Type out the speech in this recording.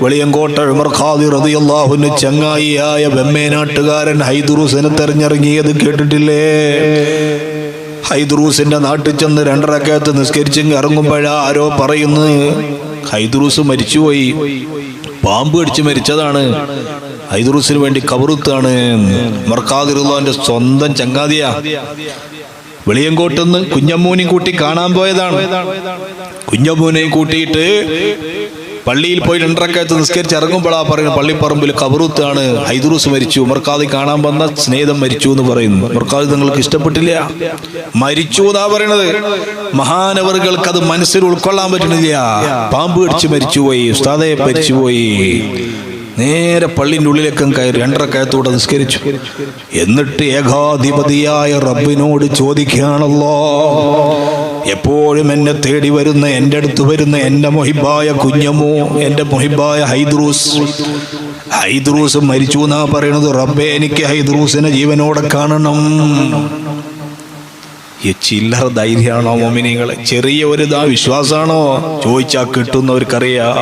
വെളിയങ്കോട്ട ഉമർ ഖാദി റളിയല്ലാഹു അൻഹു ചങ്ങായിയായ വെമ്മേനാട്ടുകാരൻ ഹൈദറൂസിനെ തെരഞ്ഞിറങ്ങിയത് കേട്ടിട്ടില്ലേ? ഹൈദറൂസിന്റെ നാട്ടിൽ ചെന്ന് 2 റക്അത്ത് നിസ്കരിച്ചെങ്കിൽ ഇറങ്ങുമ്പോഴാ ആരോ പറയുന്നു ഹൈദറൂസ് മരിച്ചുപോയി, പാമ്പ് കടിച്ച് മരിച്ചതാണ്, ഹൈദറൂസിന് വേണ്ടി കബറുത്താണ്. ഉമർ ഖാദി റളിയല്ലാഹുവിന്റെ സ്വന്തം ചങ്ങാതിയാ. വെളിയങ്കോട്ടെന്ന് കുഞ്ഞമ്മൂനെയും കൂട്ടി കാണാൻ പോയതാണ്. കുഞ്ഞമ്മൂനെയും കൂട്ടിയിട്ട് പള്ളിയിൽ പോയി 2 റക്അത്ത് നിസ്കരിച്ച് ഇറങ്ങുമ്പോഴാ പറയുന്നത് പള്ളിപ്പറമ്പിൽ കബറൂത്താണ്, ഹൈദറൂസ് മരിച്ചു, ഉമർ ഖാദി കാണാൻ വന്ന സ്നേഹിതൻ മരിച്ചു എന്ന് പറയുന്നു. ഉമർ ഖാദി നിങ്ങൾക്ക് ഇഷ്ടപ്പെട്ടില്ല, മരിച്ചു എന്നാ പറയണത്. മഹാനവറുകൾക്ക് അത് മനസ്സിൽ ഉൾക്കൊള്ളാൻ പറ്റണില്ല. പാമ്പ് കടിച്ച് മരിച്ചുപോയി, ഉസ്താദെ മരിച്ചുപോയി. നേരെ പള്ളിൻ്റെ ഉള്ളിലേക്ക് കയറി 2 റക്അത്തോടെ നിസ്കരിച്ചു. എന്നിട്ട് ഏകാധിപതിയായ റബ്ബിനോട് ചോദിക്കുകയാണല്ലോ, എപ്പോഴും എന്നെ തേടി വരുന്ന, എൻ്റെ അടുത്ത് വരുന്ന എൻ്റെ മുഹിബായ കുഞ്ഞമ്മു, എൻ്റെ മുഹിബായ ഹൈദറൂസ് മരിച്ചു എന്നാ പറയണത്. റബ്ബേ, എനിക്ക് ഹൈദറൂസിനെ ജീവനോടെ കാണണം. ഈ ചില്ലറ ധൈര്യമാണോ മോമിനികളെ? ചെറിയ ഒരു വിശ്വാസമാണോ? ചോദിച്ചാൽ കിട്ടുന്നവർക്കറിയാം.